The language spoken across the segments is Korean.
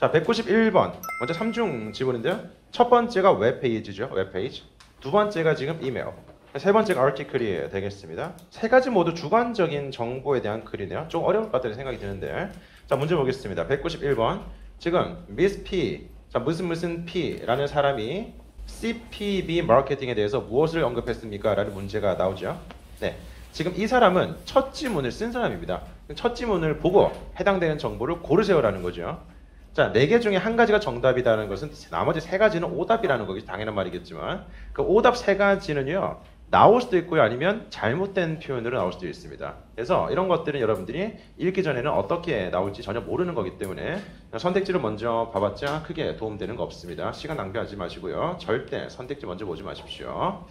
자, 191번. 먼저 3중 지문인데요. 첫 번째가 웹페이지죠. 웹페이지. 두 번째가 지금 이메일. 세 번째가 article이 되겠습니다. 세 가지 모두 주관적인 정보에 대한 글이네요. 좀 어려울 것 같다는 생각이 드는데. 자, 문제 보겠습니다. 191번. 지금 Miss P, 자, 무슨 P라는 사람이 CPB 마케팅에 대해서 무엇을 언급했습니까? 라는 문제가 나오죠. 네. 지금 이 사람은 첫 지문을 쓴 사람입니다. 첫 지문을 보고 해당되는 정보를 고르세요라는 거죠. 자, 4개 중에 한 가지가 정답이라는 것은 나머지 3가지는 오답이라는 거기 당연한 말이겠지만 그 오답 3가지는요. 나올 수도 있고요. 아니면 잘못된 표현으로 나올 수도 있습니다. 그래서 이런 것들은 여러분들이 읽기 전에는 어떻게 나올지 전혀 모르는 거기 때문에 선택지를 먼저 봐봤자 크게 도움되는 거 없습니다. 시간 낭비하지 마시고요. 절대 선택지 먼저 보지 마십시오.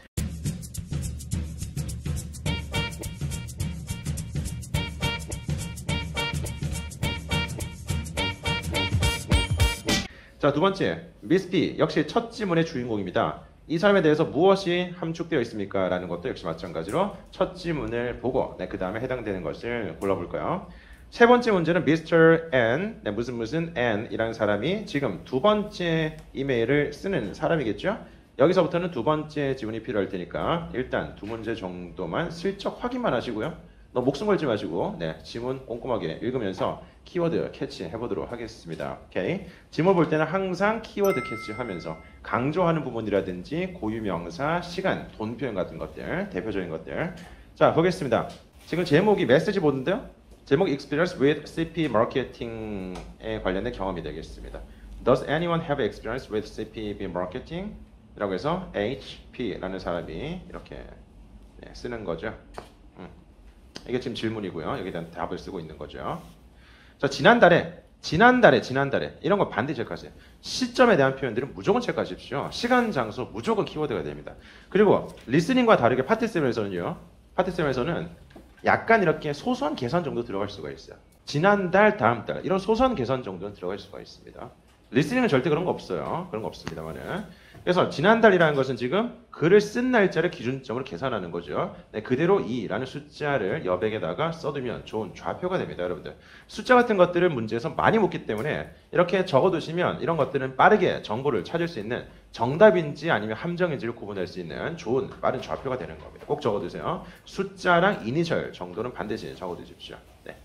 자, 두 번째, 미스 B 역시 첫 지문의 주인공입니다. 이 사람에 대해서 무엇이 함축되어 있습니까? 라는 것도 역시 마찬가지로 첫 지문을 보고 그 다음에 해당되는 것을 골라볼까요? 세 번째 문제는 Mr. N, 무슨 N 이라는 사람이 지금 두 번째 이메일을 쓰는 사람이겠죠? 여기서부터는 두 번째 지문이 필요할 테니까 일단 두 문제 정도만 슬쩍 확인만 하시고요. 너무 목숨 걸지 마시고 지문 꼼꼼하게 읽으면서 키워드 캐치 해보도록 하겠습니다. 오케이. 지문 볼 때는 항상 키워드 캐치하면서 강조하는 부분이라든지 고유명사, 시간, 돈 표현 같은 것들, 대표적인 것들. 자, 보겠습니다. 지금 제목이 메시지 보드인데요. 제목 Experience with CP Marketing에 관련된 경험이 되겠습니다. Does anyone have experience with CPB Marketing? 이라고 해서 HP라는 사람이 이렇게 쓰는 거죠. 이게 지금 질문이고요. 여기에 대한 답을 쓰고 있는 거죠. 자, 지난달에 이런 거 반드시 체크하세요. 시점에 대한 표현들은 무조건 체크하십시오. 시간, 장소 무조건 키워드가 됩니다. 그리고 리스닝과 다르게 파트쌤에서는 약간 이렇게 소소한 계산 정도 들어갈 수가 있어요. 지난달, 다음 달 이런 소소한 계산 정도는 들어갈 수가 있습니다. 리스닝은 절대 그런 거 없어요. 그런 거 없습니다만은. 그래서 지난달이라는 것은 지금 글을 쓴 날짜를 기준점으로 계산하는 거죠. 그대로 2라는 숫자를 여백에다가 써두면 좋은 좌표가 됩니다, 여러분들. 숫자 같은 것들을 문제에서 많이 묻기 때문에 이렇게 적어두시면 이런 것들은 빠르게 정보를 찾을 수 있는 정답인지 아니면 함정인지를 구분할 수 있는 좋은 빠른 좌표가 되는 겁니다. 꼭 적어두세요. 숫자랑 이니셜 정도는 반드시 적어두십시오. 네.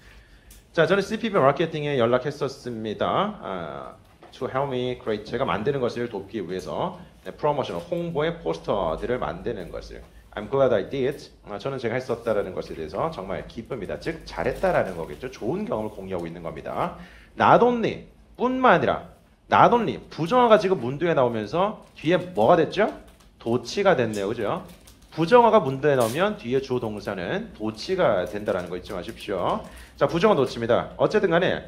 자, 저는 CPB 마케팅에 연락했었습니다. To help me create, 제가 만드는 것을 돕기 위해서 프로모션, 홍보의 포스터들을 만드는 것을 I'm glad I did. 저는 제가 했었다라는 것에 대해서 정말 기쁩니다. 즉 잘했다라는 거겠죠. 좋은 경험을 공유하고 있는 겁니다. Not only 뿐만 아니라 not only 부정어가 지금 문두에 나오면서 뒤에 뭐가 됐죠? 도치가 됐네요. 그죠? 부정어가 문두에 나오면 뒤에 주어 동사는 도치가 된다라는 거 잊지 마십시오. 자, 부정어 도치입니다. 어쨌든 간에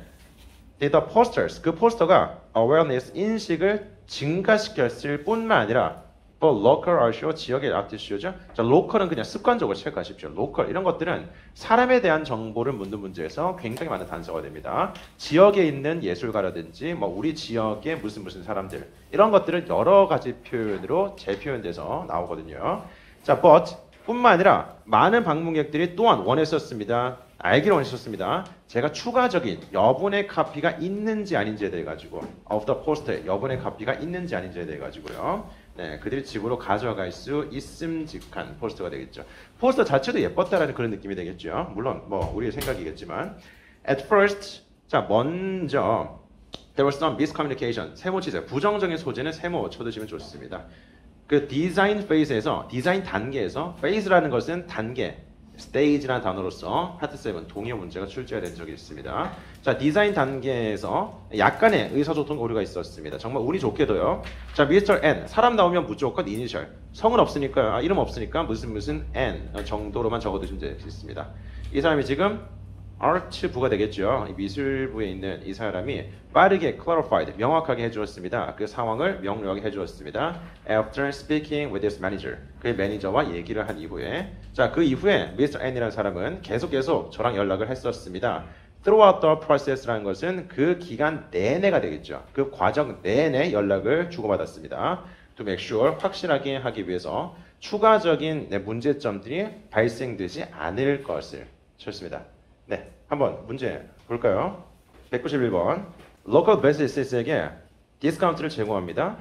The posters, 그 포스터가 awareness, 인식을 증가시켰을 뿐만 아니라 but local are sure, 지역의 앞뒤시오죠. 자, local은 그냥 습관적으로 체크하십시오. local 이런 것들은 사람에 대한 정보를 묻는 문제에서 굉장히 많은 단서가 됩니다. 지역에 있는 예술가라든지 뭐 우리 지역의 무슨 사람들 이런 것들은 여러 가지 표현으로 재표현돼서 나오거든요. 자, but 뿐만 아니라 많은 방문객들이 또한 원했었습니다. 알기를 원하셨습니다. 제가 추가적인 여분의 카피가 있는지 아닌지에 대해 가지고 of the poster 여분의 카피가 있는지 아닌지에 대해 가지고요. 그들이 집으로 가져갈 수 있음직한 포스터가 되겠죠. 포스터 자체도 예뻤다라는 그런 느낌이 되겠죠. 물론 뭐 우리의 생각이겠지만 at first 자 먼저 there was some miscommunication 세모 치세요. 부정적인 소재는 세모 쳐두시면 좋습니다. 그 디자인 페이스에서 디자인 단계에서 페이스라는 것은 단계 stage라는 단어로서 파트 7 동의어 문제가 출제가 된 적이 있습니다. 자, 디자인 단계에서 약간의 의사소통 오류가 있었습니다. 정말 운이 좋게도요. 자, Mr. N 사람 나오면 무조건 이니셜 성은 없으니까 이름 없으니까 무슨 N 정도로만 적어두시면 되겠습니다. 이 사람이 지금 아트부가 되겠죠. 미술부에 있는 이 사람이 빠르게 clarified, 명확하게 해주었습니다. 그 상황을 명료하게 해주었습니다. After speaking with his manager, 그의 매니저와 얘기를 한 이후에 자, 그 이후에 Mr. N이라는 사람은 계속 저랑 연락을 했었습니다. Throughout the process라는 것은 그 기간 내내가 되겠죠. 그 과정 내내 연락을 주고받았습니다. To make sure, 확실하게 하기 위해서 추가적인 문제점들이 발생되지 않을 것을. 좋습니다. 네, 한번 문제 볼까요? 191번. local business에게 디스카운트를 제공합니다.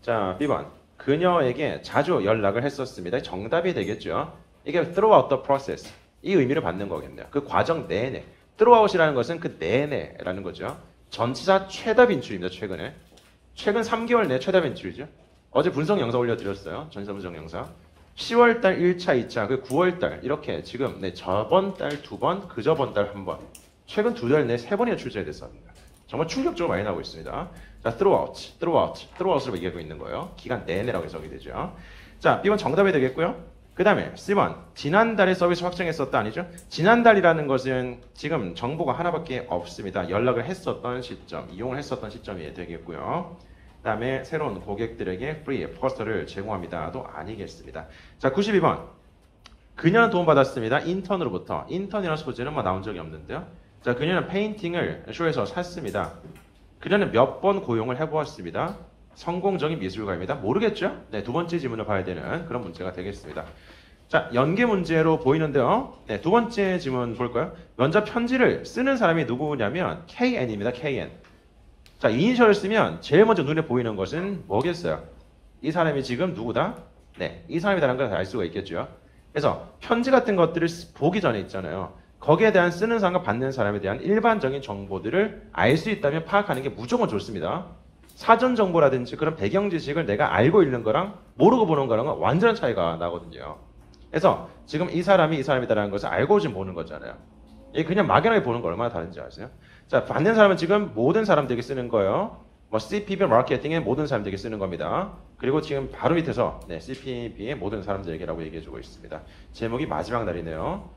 자, B번. 그녀에게 자주 연락을 했었습니다. 정답이 되겠죠. 이게 throughout the process. 이 의미를 받는 거겠네요. 그 과정 내내. throughout이라는 것은 그 내내라는 거죠. 전치사 최다 빈출입니다. 최근에. 최근 3개월 내 최다 빈출이죠. 어제 분석 영상 올려드렸어요. 전사 분석 영상. 10월달 1차, 2차, 그 9월달 이렇게 지금 저번 달 2번, 그저번 달 1번. 최근 2달 내 3번이나 출제됐습니다. 정말 충격적으로 많이 나오고 있습니다. 자, throughout으로 얘기하고 있는 거예요. 기간 내내라고 해석이 되죠. 자, B번 정답이 되겠고요. 그 다음에 C번, 지난달에 서비스 확정했었다 아니죠? 지난달이라는 것은 지금 정보가 하나밖에 없습니다. 연락을 했었던 시점, 이용을 했었던 시점이 되겠고요. 그 다음에 새로운 고객들에게 free 포스터를 제공합니다도 아니겠습니다. 자, 92번. 그녀는 도움받았습니다. 인턴으로부터. 인턴이라는 소재는 나온 적이 없는데요. 자, 그녀는 페인팅을 쇼에서 샀습니다. 그녀는 몇 번 고용을 해보았습니다. 성공적인 미술가입니다. 모르겠죠? 네, 두 번째 지문을 봐야 되는 그런 문제가 되겠습니다. 자, 연계 문제로 보이는데요. 네, 두 번째 지문 볼까요? 면접 편지를 쓰는 사람이 누구냐면 KN입니다. KN. 자, 이니셜을 쓰면 제일 먼저 눈에 보이는 것은 뭐겠어요? 이 사람이 지금 누구다? 네, 이 사람이라는 걸 알 수가 있겠죠. 그래서 편지 같은 것들을 보기 전에 있잖아요. 거기에 대한 쓰는 사람과 받는 사람에 대한 일반적인 정보들을 알 수 있다면 파악하는 게 무조건 좋습니다. 사전 정보라든지 그런 배경 지식을 내가 알고 있는 거랑 모르고 보는 거랑은 완전한 차이가 나거든요. 그래서 지금 이 사람이 이 사람이다라는 것을 알고 지금 보는 거잖아요. 이게 그냥 막연하게 보는 거 얼마나 다른지 아세요? 자, 받는 사람은 지금 모든 사람들에게 쓰는 거예요. CPB 마케팅의 모든 사람들에게 쓰는 겁니다. 그리고 지금 바로 밑에서 CPB의 모든 사람들에게라고 얘기해주고 있습니다. 제목이 마지막 날이네요.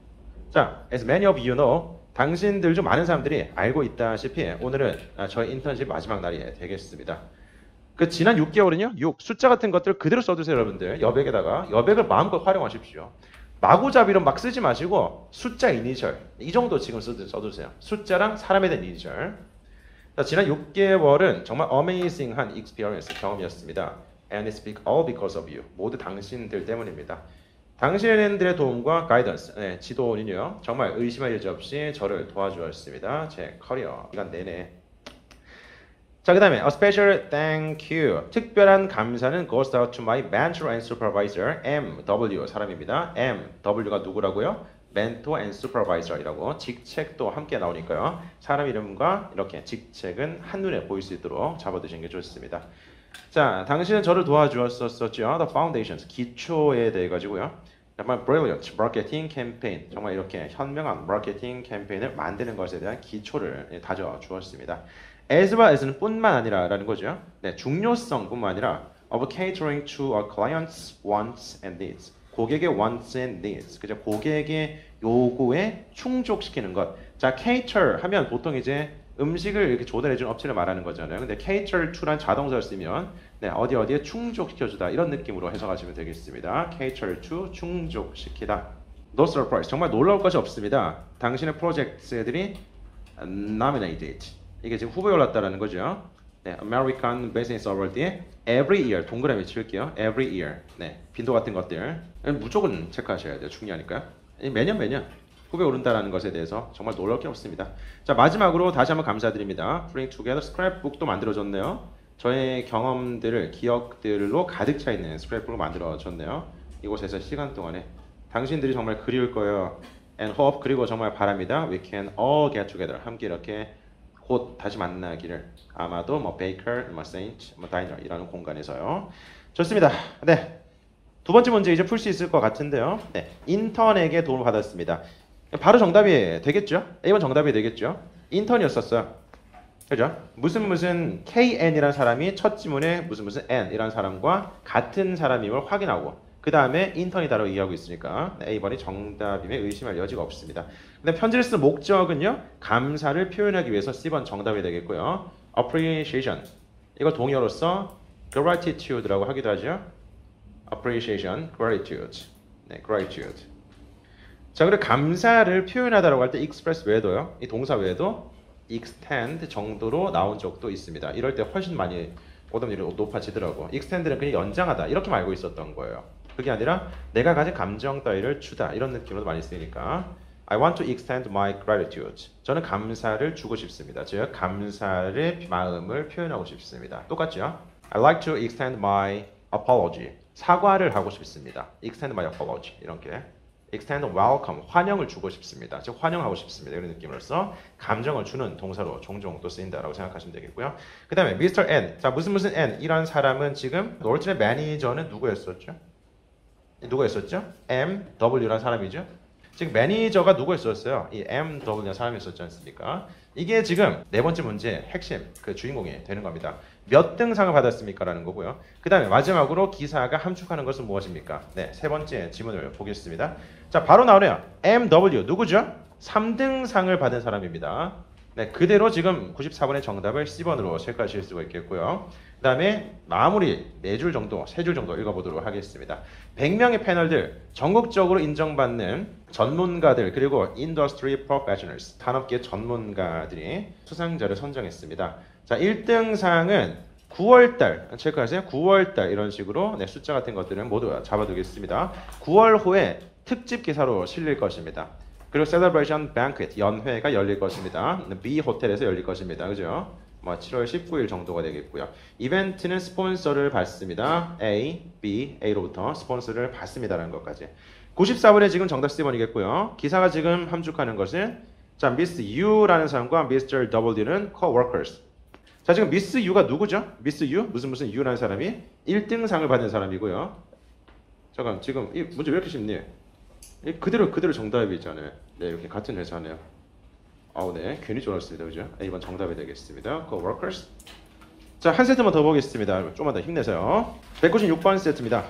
자, as many of you know, 당신들 중 많은 사람들이 알고 있다시피 오늘은 저희 인턴십 마지막 날이 되겠습니다. 그 지난 6개월은요, 6 숫자 같은 것들 그대로 써두세요, 여러분들. 여백에다가 여백을 마음껏 활용하십시오. 마구잡이로 막 쓰지 마시고 숫자 이니셜 이 정도 지금 써두세요. 숫자랑 사람에 대한 이니셜. 자, 지난 6개월은 정말 amazing한 experience 경험이었습니다. And it's all because of you. 모두 당신들 때문입니다. 당신들의 도움과 가이던스, 지도는요 정말 의심할 여지 없이 저를 도와주었습니다. 제 커리어 기간 내내. 자, 그 다음에 a special thank you. 특별한 감사는 goes out to my mentor and supervisor, MW 사람입니다. MW가 누구라고요? mentor and supervisor이라고 직책도 함께 나오니까요. 사람 이름과 이렇게 직책은 한눈에 보일 수 있도록 잡아두시는 게 좋습니다. 자, 당신은 저를 도와주었었죠. The foundations, 기초에 대해 가지고요. 정말 brilliant marketing campaign, 정말 이렇게 현명한 마케팅 캠페인을 만드는 것에 대한 기초를 다져 주었습니다. as well as는 뿐만 아니라라는 거죠. 네, 중요성뿐만 아니라 of catering to our clients' wants and needs. 고객의 wants and needs. 그죠? 고객의 요구에 충족시키는 것. 자, cater 하면 보통 이제 음식을 이렇게 조달해주는 업체를 말하는 거잖아요. 근데 cater to란 자동사를 쓰면 어디에 충족시켜주다 이런 느낌으로 해석하시면 되겠습니다. cater to 충족시키다. No surprise. 정말 놀라울 것이 없습니다. 당신의 프로젝트들이 nominated. 이게 지금 후보에 올랐다라는 거죠. 네, American Business Award에 every year 동그라미 칠게요. every year. 네, 빈도 같은 것들 무조건 체크하셔야 돼요. 중요하니까요. 매년 후보에 오른다라는 것에 대해서 정말 놀라울 게 없습니다. 자, 마지막으로 다시 한번 감사드립니다. Bring Together 스크랩북도 만들어줬네요. 저의 경험들을 기억들로 가득 차 있는 스크랩북을 만들어줬네요. 이곳에서 시간 동안에 당신들이 정말 그리울 거예요. And hope 그리고 정말 바랍니다. We can all get together. 함께 이렇게 곧 다시 만나기를. 아마도 베이커, 세인트, 다이너이라는 공간에서요. 좋습니다. 네, 두 번째 문제 이제 풀 수 있을 것 같은데요. 네, 인턴에게 도움을 받았습니다. 바로 정답이 되겠죠? A번 정답이 되겠죠? 인턴이었었어요. 그죠? 무슨 KN이라는 사람이 첫 지문에 무슨 N이라는 사람과 같은 사람임을 확인하고 그 다음에 인턴이다라고 얘기하고 있으니까 A번이 정답임에 의심할 여지가 없습니다. 근데 편지를 쓴 목적은요, 감사를 표현하기 위해서 C번 정답이 되겠고요. appreciation 이걸 동의어로서 gratitude라고 하기도 하죠. appreciation, gratitude. 네, gratitude. 자, 그리고 감사를 표현하다라고 할 때 express 외에도요, 이 동사 외에도 extend 정도로 나온 적도 있습니다. 이럴 때 훨씬 많이 오답률이 높아지더라고. extend는 그냥 연장하다 이렇게만 알고 있었던 거예요. 그게 아니라 내가 가진 감정 따위를 주다 이런 느낌으로 많이 쓰이니까 I want to extend my gratitude. 저는 감사를 주고 싶습니다. 즉 감사의 마음을 표현하고 싶습니다. 똑같죠? I like to extend my apology. 사과를 하고 싶습니다. extend my apology. 이렇게 extend welcome. 환영을 주고 싶습니다. 즉 환영하고 싶습니다. 이런 느낌으로써 감정을 주는 동사로 종종 또 쓰인다라고 생각하시면 되겠고요. 그 다음에 Mr. N. 자 무슨 N 이란 사람은 지금 롤진의 매니저는 누구였었죠? 누구였었죠? MW라는 사람이죠. 즉 매니저가 누구였었어요? 이 MW라는 사람이었었지 않습니까? 이게 지금 네 번째 문제의 핵심 그 주인공이 되는 겁니다. 몇 등 상을 받았습니까? 라는 거고요. 그 다음에 마지막으로 기사가 함축하는 것은 무엇입니까? 네, 세 번째 지문을 보겠습니다. 자, 바로 나오네요. MW 누구죠? 3등 상을 받은 사람입니다. 네, 그대로 지금 94번의 정답을 C번으로 체크하실 수가 있겠고요. 그 다음에 마무리 4줄 정도, 3줄 정도 읽어보도록 하겠습니다. 100명의 패널들, 전국적으로 인정받는 전문가들, 그리고 industry professionals, 산업계 전문가들이 수상자를 선정했습니다. 자, 1등상은 9월달, 체크하세요. 9월달 이런 식으로 네, 숫자 같은 것들은 모두 잡아두겠습니다. 9월 후에 특집 기사로 실릴 것입니다. 그리고 셀러브레이션 banquet, 연회가 열릴 것입니다. B 호텔에서 열릴 것입니다. 그죠? 뭐 7월 19일 정도가 되겠고요. 이벤트는 스폰서를 받습니다. A, B, A로부터 스폰서를 받습니다라는 것까지. 94번에 지금 정답 C번이겠고요. 기사가 지금 함축하는 것은 자, Miss U라는 사람과 Mr. W는 co-workers. 자, 지금 Miss U가 누구죠? Miss U? 무슨 U라는 사람이 1등상을 받은 사람이고요. 잠깐, 지금 이 문제 왜 이렇게 쉽니? 그대로 정답이 있잖아요. 네, 이렇게 같은 회사네요. 아우, 네, 괜히 졸았습니다. 그죠? 이번 정답이 되겠습니다. co-workers. 자, 한 세트만 더 보겠습니다. 좀만 더 힘내세요. 196번 세트입니다.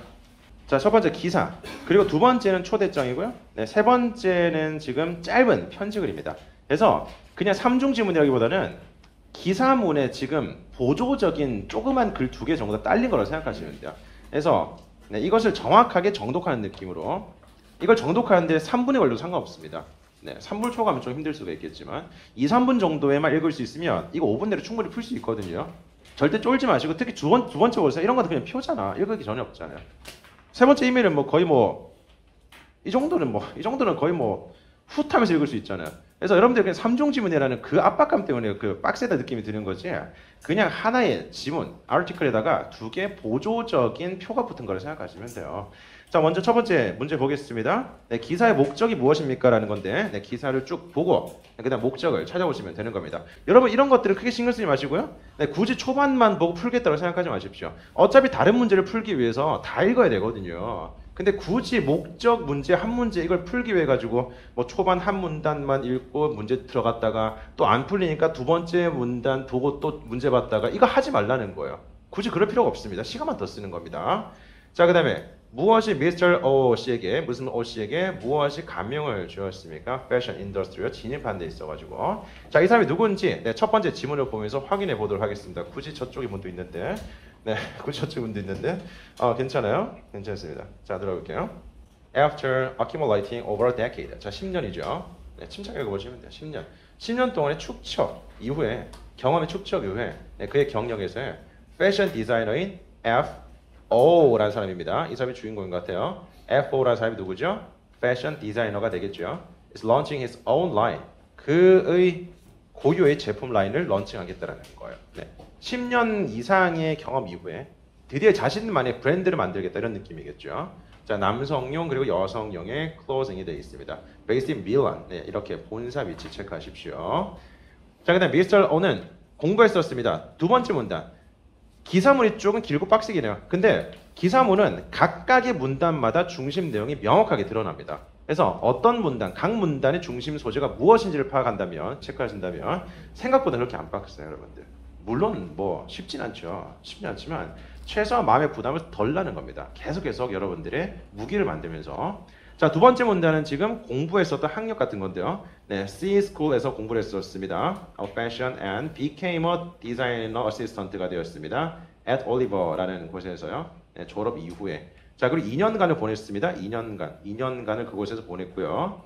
자, 첫 번째 기사, 그리고 두 번째는 초대장이고요. 네, 세 번째는 지금 짧은 편지글입니다. 그래서 그냥 3중 지문이라기보다는 기사문에 지금 보조적인 조그만 글 2개 정도 딸린 거라고 생각하시면 돼요. 그래서 네, 이것을 정확하게 정독하는 느낌으로 이걸 정독하는데 3분에 걸려도 상관없습니다. 네, 3분 초과하면 좀 힘들 수가 있겠지만 2, 3분 정도에만 읽을 수 있으면 이거 5분 내로 충분히 풀 수 있거든요. 절대 쫄지 마시고 특히 두 번째 보세요. 이런 것도 그냥 표잖아. 읽을 게 전혀 없잖아요. 세 번째 이메일은 뭐 거의 이 정도는 거의 훗하면서 읽을 수 있잖아요. 그래서 여러분들 그냥 3중 지문이라는 그 압박감 때문에 그 빡세다 느낌이 드는 거지. 그냥 하나의 지문, 아티클에다가 2개 보조적인 표가 붙은 거를 생각하시면 돼요. 자, 먼저 첫 번째 문제 보겠습니다. 네, 기사의 목적이 무엇입니까? 라는 건데 네, 기사를 쭉 보고 그다음 목적을 찾아보시면 되는 겁니다. 여러분 이런 것들을 크게 신경 쓰지 마시고요. 네, 굳이 초반만 보고 풀겠다고 생각하지 마십시오. 어차피 다른 문제를 풀기 위해서 다 읽어야 되거든요. 근데 굳이 목적 문제 한 문제 이걸 풀기 위해 가지고 뭐 초반 한 문단만 읽고 문제 들어갔다가 또 안 풀리니까 두 번째 문단 보고 또 문제 봤다가 이거 하지 말라는 거예요. 굳이 그럴 필요가 없습니다. 시간만 더 쓰는 겁니다. 자, 그 다음에 무엇이 Mr. O 씨에게 무슨 O 씨에게 무엇이 감명을 주었습니까? 패션 인더스트리에 진입한 데 있어가지고 자, 이 사람이 누군지 네, 첫 번째 지문을 보면서 확인해 보도록 하겠습니다. 굳이 저쪽에 문도 있는데 네, 굳이 저쪽에 문도 있는데 괜찮아요? 괜찮습니다. 자, 들어볼게요. After accumulating over a decade. 자, 10년이죠. 네, 침착하게 보시면 돼요. 10년 동안의 축적 이후에 경험의 축적 이후에 네, 그의 경력에서의 패션 디자이너인 FO라는 사람입니다. 이 사람이 주인공인 것 같아요. FO라는 사람이 누구죠? 패션 디자이너가 되겠죠. Is launching his own line. 그의 고유의 제품 라인을 런칭하겠다라는 거예요. 네. 10년 이상의 경험 이후에 드디어 자신만의 브랜드를 만들겠다 이런 느낌이겠죠. 자, 남성용 그리고 여성용의 클로징이 되어 있습니다. Based in Milan. 네, 이렇게 본사 위치 체크하십시오. 자, 그다음 Mr. O는 공부했었습니다. 두 번째 문단. 기사문이 조금 길고 빡세기네요. 근데 기사문은 각각의 문단마다 중심 내용이 명확하게 드러납니다. 그래서 어떤 문단, 각 문단의 중심 소재가 무엇인지를 파악한다면, 체크하신다면 생각보다 그렇게 안 빡세요, 여러분들. 물론 뭐 쉽진 않지만 최소한 마음의 부담을 덜 나는 겁니다. 계속 여러분들의 무기를 만들면서 자, 두 번째 문단은 지금 공부했었던 학력 같은 건데요. 네, C School에서 공부를 했었습니다. Fashion and became a designer assistant가 되었습니다. At Oliver라는 곳에서요. 네, 졸업 이후에 자, 그리고 2년간을 보냈습니다. 2년간을 그곳에서 보냈고요.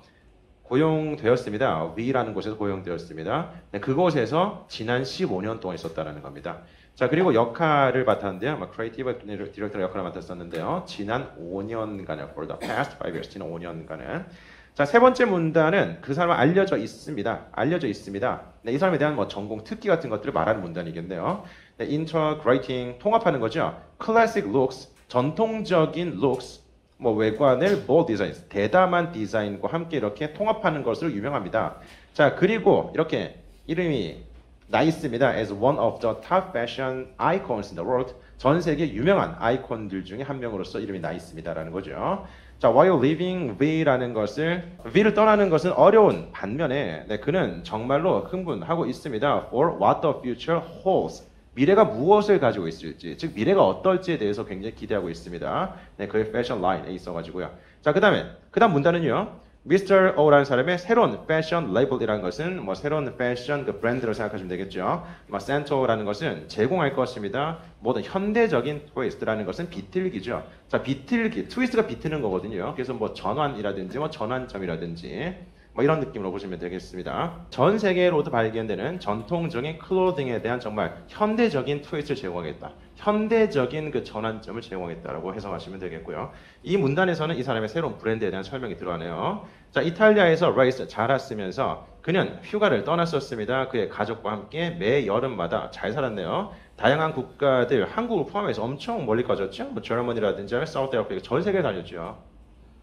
고용되었습니다. V라는 곳에서 고용되었습니다. 네, 그곳에서 지난 15년 동안 있었다는 겁니다. 자, 그리고 역할을 맡았는데요. 크리에이티브 디렉터 역할을 맡았었는데요. 지난 5년간을 for the past 5 years, 지난 5년간은 자, 세 번째 문단은 그 사람은 알려져 있습니다. 알려져 있습니다. 네, 이 사람에 대한 뭐 전공, 특기 같은 것들을 말하는 문단이겠네요. 네, integrating, 통합하는 거죠. classic looks, 전통적인 looks, 뭐 외관을 bold designs, 대담한 디자인과 함께 이렇게 통합하는 것으로 유명합니다. 자, 그리고 이렇게 이름이 나 있습니다. as one of the top fashion icons in the world. 전 세계 유명한 아이콘들 중에 한 명으로서 이름이 나 있습니다라는 거죠. 자, while living V라는 것을 V를 떠나는 것은 어려운 반면에 네, 그는 정말로 흥분하고 있습니다. for what the future holds. 미래가 무엇을 가지고 있을지, 즉 미래가 어떨지에 대해서 굉장히 기대하고 있습니다. 네, 그의 패션 라인에 있어가지고요. 자, 그다음 문단은요. Mr. O라는 사람의 새로운 패션 레이블이라는 것은 뭐 새로운 패션 그 브랜드로 생각하시면 되겠죠. 뭐 센토라는 것은 제공할 것입니다. 모든 현대적인 트위스트라는 것은 비틀기죠. 자, 비틀기, 트위스트가 비트는 거거든요. 그래서 뭐 전환이라든지 뭐 전환점이라든지 뭐 이런 느낌으로 보시면 되겠습니다. 전 세계로도 발견되는 전통적인 클로딩에 대한 정말 현대적인 트위스트를 제공하겠다. 현대적인 그 전환점을 제공했다라고 해석하시면 되겠고요. 이 문단에서는 이 사람의 새로운 브랜드에 대한 설명이 들어가네요. 자, 이탈리아에서 레이스 자랐으면서 그는 휴가를 떠났었습니다. 그의 가족과 함께 매 여름마다 잘 살았네요. 다양한 국가들, 한국을 포함해서 엄청 멀리 가졌죠. 뭐 저머니라든지 사우스 아프리카 전 세계 다녔죠.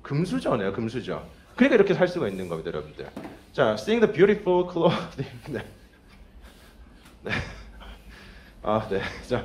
금수저네요, 금수저. 그러니까 이렇게 살 수가 있는 겁니다, 여러분들. 자, seeing the beautiful clothing. 네. 네. 네. 자,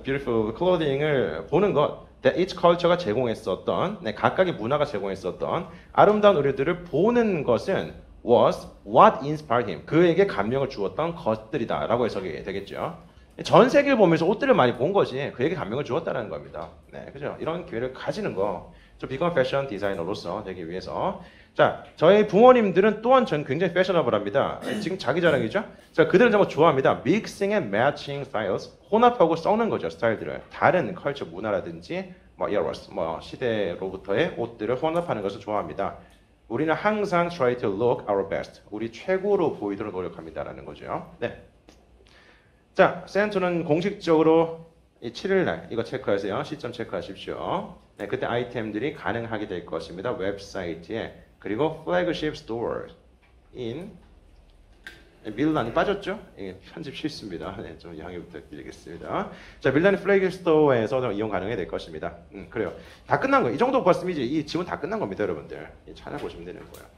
beautiful clothing을 보는 것. that each culture가 제공했었던, 네, 각각의 문화가 제공했었던 아름다운 의류들을 보는 것은 was what inspired him. 그에게 감명을 주었던 것들이다라고 해석이 되겠죠. 전 세계를 보면서 옷들을 많이 본 것이 그에게 감명을 주었다는 겁니다. 네, 그죠? 이런 기회를 가지는 거. 저 become 패션 디자이너로서 되기 위해서. 자, 저희 부모님들은 또한 전 굉장히 패셔너블합니다. 지금 자기 자랑이죠? 자, 그들은 정말 좋아합니다. Mixing and matching styles. 혼합하고 썩는 거죠, 스타일들을. 다른 컬처 문화라든지 뭐 eras, 뭐 시대로부터의 옷들을 혼합하는 것을 좋아합니다. 우리는 항상 try to look our best. 우리 최고로 보이도록 노력합니다라는 거죠. 네. 자, 센토는 공식적으로 이 7일 날 이거 체크하세요. 시점 체크하십시오. 네, 그때 아이템들이 가능하게 될 것입니다. 웹사이트에. 그리고 flagship store in 밀란이 빠졌죠? 예, 편집 실수입니다. 네, 좀 양해 부탁드리겠습니다. 자, 밀란의 flagship store에서 이용 가능하게 될 것입니다. 그래요. 다 끝난 거예요. 이 정도 봤으면 이제 이 지문 다 끝난 겁니다, 여러분들. 찾아보시면 되는 거예요.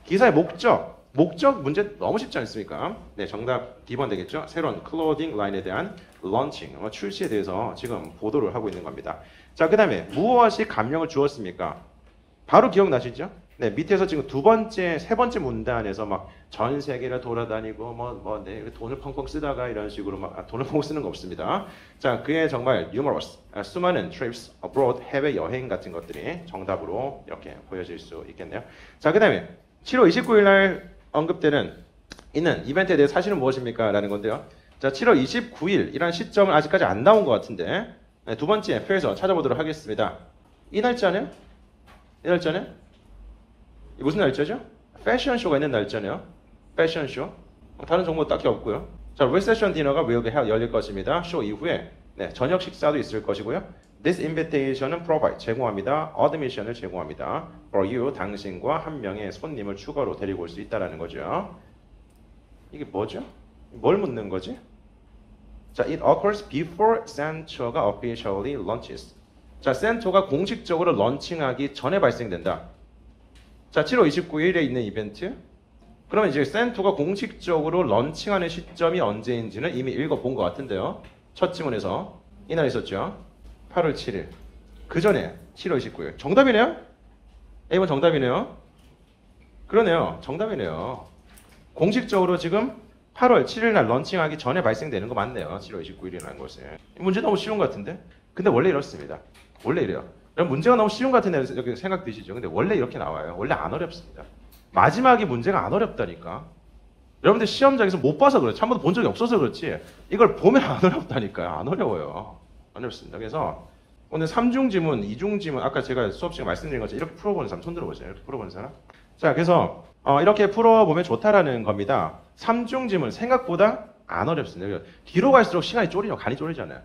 기사의 목적 문제 너무 쉽지 않습니까? 네, 정답 D번 되겠죠? 새로운 클로딩 라인에 대한 런칭, 출시에 대해서 지금 보도를 하고 있는 겁니다. 자, 그 다음에 무엇이 감명을 주었습니까? 바로 기억나시죠? 네, 밑에서 지금 세 번째 문단에서 막 전 세계를 돌아다니고 네, 돈을 펑펑 쓰다가 이런 식으로 막 돈을 펑펑 쓰는 거 없습니다. 자, 그의 정말 numerous, 수많은 trips abroad, 해외 여행 같은 것들이 정답으로 이렇게 보여질 수 있겠네요. 자, 그 다음에 7월 29일 날 언급되는 있는 이벤트에 대해 사실은 무엇입니까? 라는 건데요. 자, 7월 29일이라는 시점은 아직까지 안 나온 것 같은데 네, 두 번째 표에서 찾아보도록 하겠습니다. 이 날짜네요? 이 날짜네? 이 무슨 날짜죠? 패션쇼가 있는 날짜네요. 패션쇼. 다른 정보 딱히 없고요. 자, 리셉션 디너가 will be held, 열릴 것입니다. 쇼 이후에 네, 저녁 식사도 있을 것이고요. This invitation은 provide, 제공합니다. admission을 제공합니다. For you, 당신과 한 명의 손님을 추가로 데리고 올 수 있다는 거죠. 이게 뭐죠? 뭘 묻는 거지? 자, it occurs before Sancho가 officially launches. 자, 센토가 공식적으로 런칭하기 전에 발생된다. 자, 7월 29일에 있는 이벤트. 그러면 이제 센토가 공식적으로 런칭하는 시점이 언제인지는 이미 읽어본 것 같은데요. 첫 지문에서 이날 있었죠. 8월 7일. 그 전에 7월 29일. 정답이네요? A번 정답이네요. 그러네요. 정답이네요. 공식적으로 지금 8월 7일 날 런칭하기 전에 발생되는 거 맞네요. 7월 29일이라는 것은. 문제 너무 쉬운 것 같은데? 근데 원래 이렇습니다. 원래 이래요. 문제가 너무 쉬운 것 같은데 이렇게 생각 드시죠? 근데 원래 이렇게 나와요. 원래 안 어렵습니다. 마지막에 문제가 안 어렵다니까. 여러분들 시험장에서 못 봐서 그렇지. 한 번도 본 적이 없어서 그렇지. 이걸 보면 안 어렵다니까요. 안 어려워요. 안 어렵습니다. 그래서 오늘 3중 지문, 2중 지문, 아까 제가 수업 시간에 말씀드린 것처럼 이렇게 풀어보는 사람 손 들어보세요. 이렇게 풀어보는 사람. 자, 그래서 이렇게 풀어보면 좋다라는 겁니다. 3중 지문 생각보다 안 어렵습니다. 뒤로 갈수록 시간이 간이 쫄리잖아요.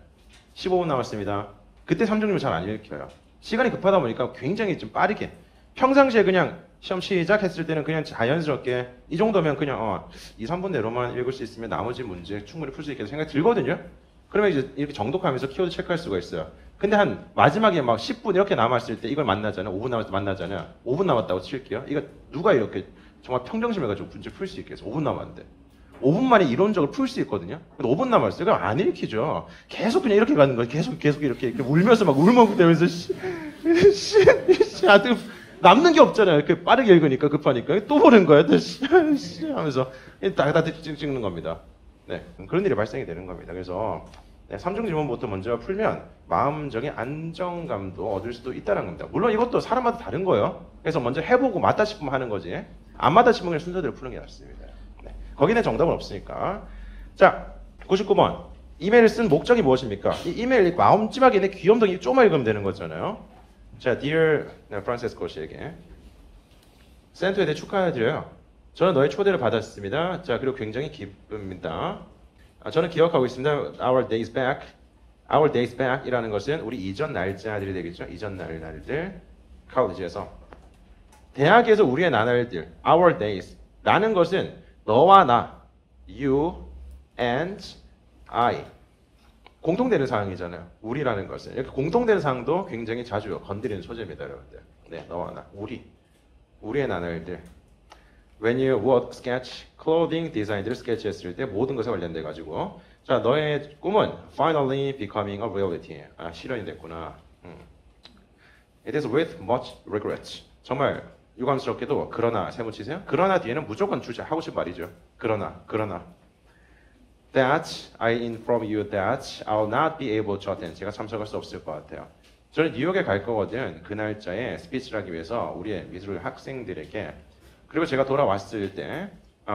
15분 남았습니다. 그때 3중 지문 잘 안 읽혀요. 시간이 급하다 보니까 굉장히 좀 빠르게 평상시에 그냥 시험 시작했을 때는 그냥 자연스럽게 이 정도면 그냥 2, 3분 내로만 읽을 수 있으면 나머지 문제 충분히 풀 수 있겠다 생각이 들거든요. 그러면 이제 이렇게 정독하면서 키워드 체크할 수가 있어요. 근데 한 마지막에 막 10분 이렇게 남았을 때 이걸 만나잖아요. 5분 남았을 때 만나잖아요. 5분 남았다고 칠게요. 이거 누가 이렇게 정말 평정심해가지고 문제 풀 수 있겠어? 5분 남았는데. 5분 만에 이론적으로 풀 수 있거든요. 근데 5분 남았어요. 그럼 안 읽히죠. 계속 그냥 이렇게 가는 거예요. 계속 이렇게 울면서 막 울먹대면서 아들 남는 게 없잖아요. 이렇게 빠르게 읽으니까 급하니까 또 보는 거예요. 하면서 다 찍는 겁니다. 네, 그런 일이 발생이 되는 겁니다. 그래서 네, 3중 지문부터 먼저 풀면 마음적인 안정감도 얻을 수도 있다는 겁니다. 물론 이것도 사람마다 다른 거예요. 그래서 먼저 해보고 맞다 싶으면 하는 거지. 안 맞다 싶으면 그냥 순서대로 푸는 게 낫습니다. 네, 거기는 정답은 없으니까. 자, 99번. 이메일을 쓴 목적이 무엇입니까? 이 이메일 마음찜하게 있는 귀염둥이 조금만 읽으면 되는 거잖아요. 자, Dear 프란체스코 씨에게 센터에 대해 축하드려요. 저는 너의 초대를 받았습니다. 자, 그리고 굉장히 기쁩니다. 저는 기억하고 있습니다. Our days back. Our days back 이라는 것은 우리 이전 날짜들이 되겠죠. 이전 날들. 컬리지에서. 대학에서 우리의 나날들. Our days. 라는 것은 너와 나. You and I. 공통되는 사항이잖아요. 우리라는 것은. 이렇게 공통되는 사항도 굉장히 자주 건드리는 소재입니다, 여러분들. 네, 너와 나. 우리의 나날들. When you work, sketch, clothing, design들 스케치했을 때 모든 것에 관련돼 가지고 자 너의 꿈은 finally becoming a reality. 실현이 됐구나. It is with much regret. 정말 유감스럽게도 그러나 세모 치세요. 그러나 뒤에는 무조건 주제 하고 싶은 말이죠. 그러나 that I inform you that I'll not be able to attend. 제가 참석할 수 없을 것 같아요. 저는 뉴욕에 갈 거거든. 그 날짜에 스피치를 하기 위해서 우리의 미술 학생들에게 그리고 제가 돌아왔을 때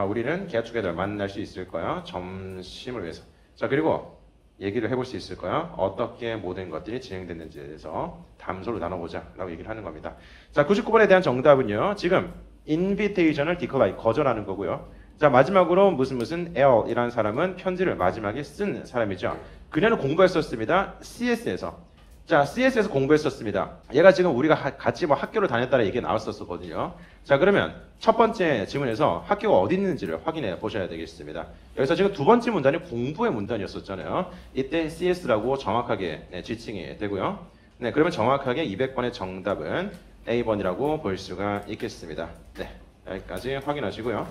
우리는 get together 만날 수 있을 거야. 점심을 위해서. 자 그리고 얘기를 해볼 수 있을 거야. 어떻게 모든 것들이 진행됐는지에 대해서 담소를 나눠보자 라고 얘기를 하는 겁니다. 자 99번에 대한 정답은요. 지금 invitation을 decline 거절하는 거고요. 자 마지막으로 무슨 L이라는 사람은 편지를 마지막에 쓴 사람이죠. 그녀는 공부했었습니다. CS에서. 자, CS에서 공부했었습니다. 얘가 지금 우리가 같이 뭐 학교를 다녔다는 얘기가 나왔었거든요. 자, 그러면 첫 번째 지문에서 학교가 어디 있는지를 확인해 보셔야 되겠습니다. 여기서 지금 두 번째 문단이 공부의 문단이었었잖아요. 이때 CS라고 정확하게 지칭이 되고요. 네, 그러면 정확하게 200번의 정답은 A번이라고 볼 수가 있겠습니다. 네, 여기까지 확인하시고요.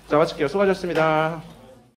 자, 마칠게요. 수고하셨습니다.